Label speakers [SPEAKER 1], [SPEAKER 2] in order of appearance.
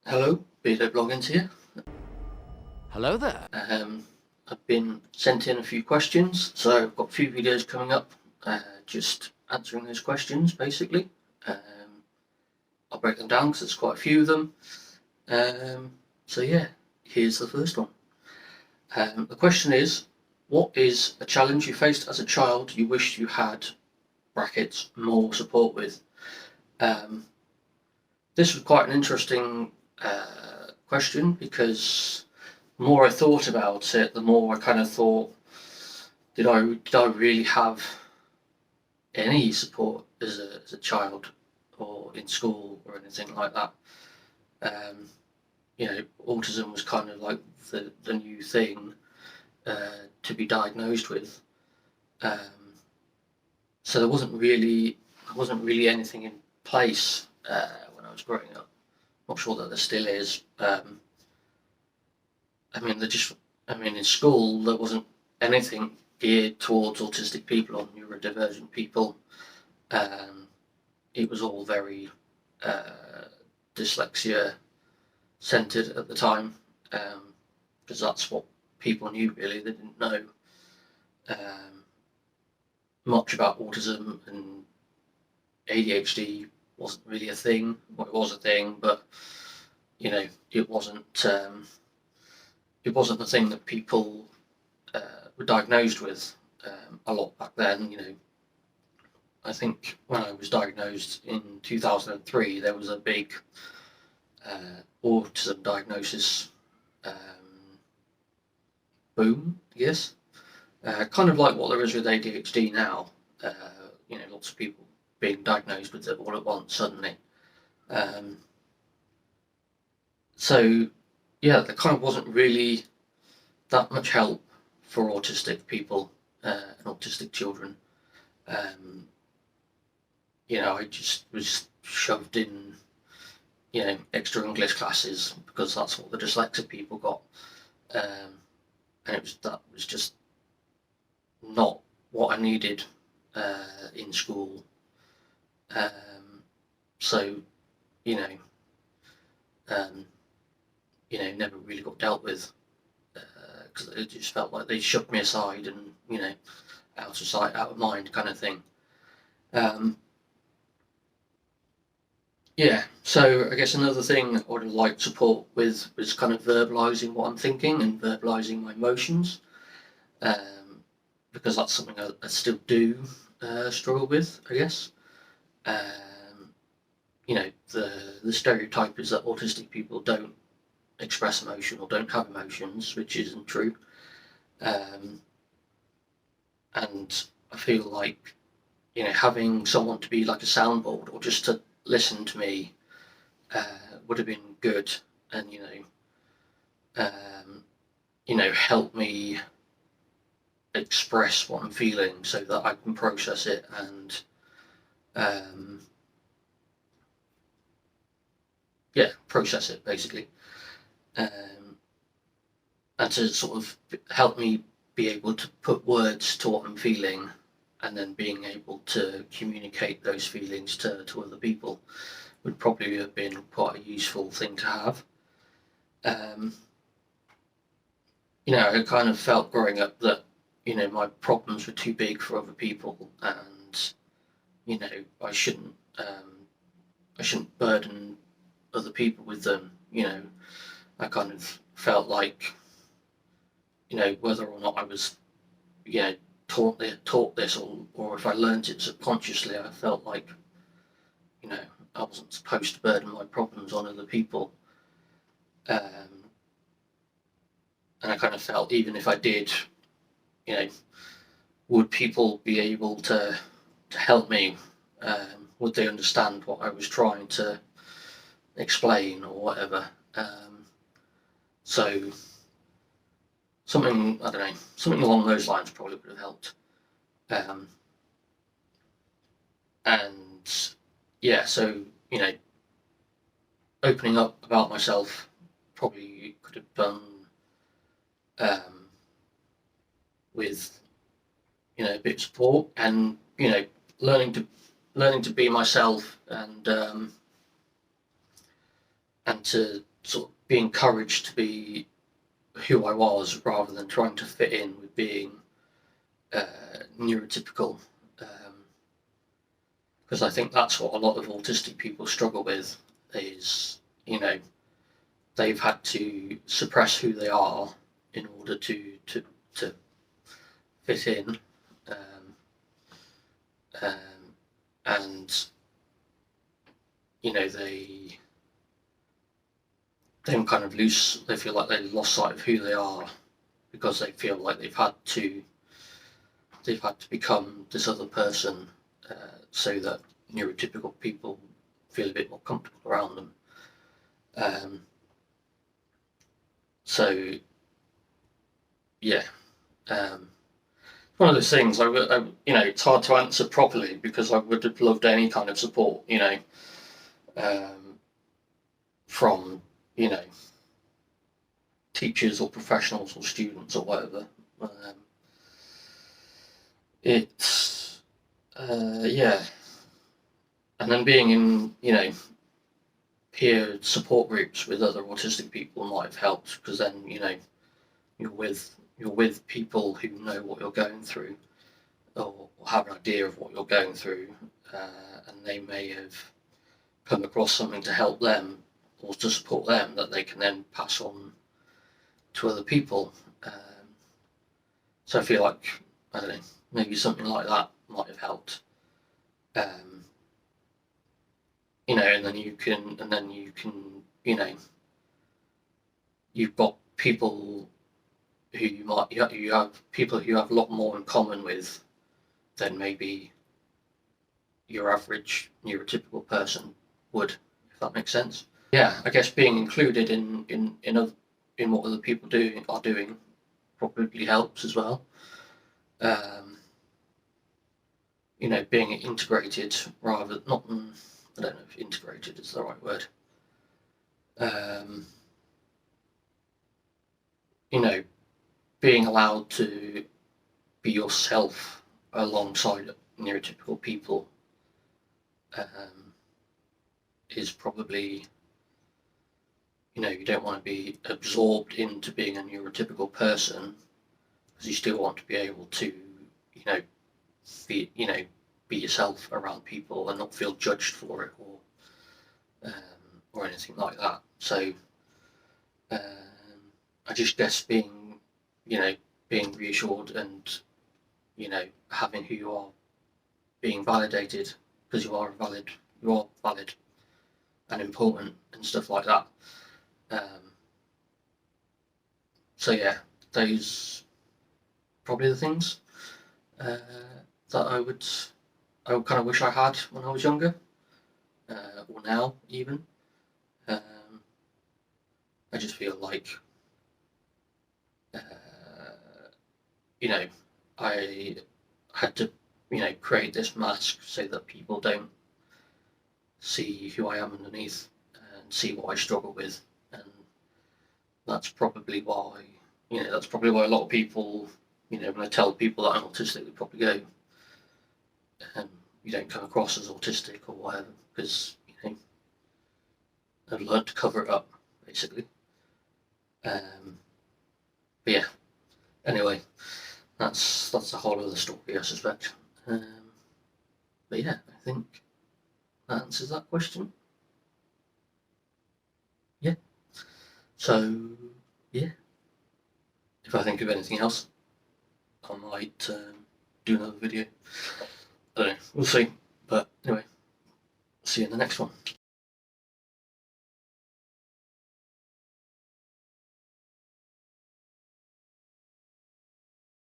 [SPEAKER 1] Hello, Beardo Bloggins here.
[SPEAKER 2] Hello there.
[SPEAKER 1] I've been sent in a few questions, so I've got a few videos coming up, just answering those questions basically. I'll break them down because there's quite a few of them. So yeah, here's the first one. The question is, what is a challenge you faced as a child you wished you had brackets more support with? Um, this was quite an interesting question because the more I thought about it, the more I kind of thought, did I really have any support as a child or in school or anything like that? Um, Autism was kind of like the new thing to be diagnosed with. Um, so there wasn't really anything in place when I was growing up. Not sure that there still is. I mean, in school, there wasn't anything geared towards autistic people or neurodivergent people. Um, it was all very uh, dyslexia centered at the time, because that's what people knew really. They didn't know um, much about autism, and ADHD wasn't really a thing. Well, it was a thing, but it wasn't the thing that people were diagnosed with a lot back then. I think when I was diagnosed in 2003, there was a big autism diagnosis boom, I guess. Kind of like what there is with ADHD now. Lots of people being diagnosed with it all at once suddenly. Um, so, yeah, there kind of wasn't really that much help for autistic people and autistic children. Um, I just was shoved in, extra English classes because that's what the dyslexic people got. Um, and that was just not what I needed in school. Um, so you know, um, never really got dealt with because it just felt like they shoved me aside and out of sight, out of mind, kind of thing. Um, yeah, so I guess another thing I would have liked support with was kind of verbalizing what I'm thinking and verbalizing my emotions, um, because that's something I still do struggle with, I guess. Um, the stereotype is that autistic people don't express emotion or don't have emotions, which isn't true. Um, and I feel like having someone to be like a soundboard or just to listen to me would have been good, and help me express what I'm feeling so that I can process it and um, yeah, process it basically, um, and to sort of help me be able to put words to what I'm feeling, and then being able to communicate those feelings to other people would probably have been quite a useful thing to have. Um, I kind of felt growing up that my problems were too big for other people, and I shouldn't burden other people with them. I kind of felt like whether or not I was you know taught this, or if I learned it subconsciously, I felt like you know I wasn't supposed to burden my problems on other people. Um, and I kind of felt even if I did, you know, would people be able to help me? Would they understand what I was trying to explain or whatever? So something, I don't know, something along those lines probably would have helped. Um, and yeah, so opening up about myself probably could have done um, with a bit of support, and learning to learning to be myself, and to sort of be encouraged to be who I was rather than trying to fit in with being neurotypical. Because I think that's what a lot of autistic people struggle with is, they've had to suppress who they are in order to fit in, and they then kind of they feel like they lost sight of who they are because they feel like they've had to become this other person so that neurotypical people feel a bit more comfortable around them. So yeah, one of those things. It's hard to answer properly because I would have loved any kind of support, from teachers or professionals or students or whatever. It's yeah, and then being in peer support groups with other autistic people might have helped because then you're with people who know what you're going through or have an idea of what you're going through, and they may have come across something to help them or to support them that they can then pass on to other people. So I feel like, I don't know, maybe something like that might have helped. And then you can, you've got people who you have people who have a lot more in common with than maybe your average neurotypical person would, if that makes sense. Yeah, I guess being included in what other people are doing probably helps as well. Being integrated rather not. I don't know if integrated is the right word. Being allowed to be yourself alongside neurotypical people is probably, you don't want to be absorbed into being a neurotypical person because you still want to be able to, be yourself around people and not feel judged for it or anything like that. So I just guess being reassured and having who you are, being validated because you are valid and important and stuff like that. So yeah, those probably the things that I would kind of wish I had when I was younger, or now even. I just feel like I had to create this mask so that people don't see who I am underneath and see what I struggle with, and that's probably why a lot of people, when I tell people that I'm autistic, they probably go, you don't come across as autistic or whatever, because I've learned to cover it up, basically. But yeah, anyway, that's a whole other story, I suspect. But yeah, I think that answers that question. Yeah. So yeah, if I think of anything else, I might do another video. I don't know, we'll see. But anyway, see you in the next one.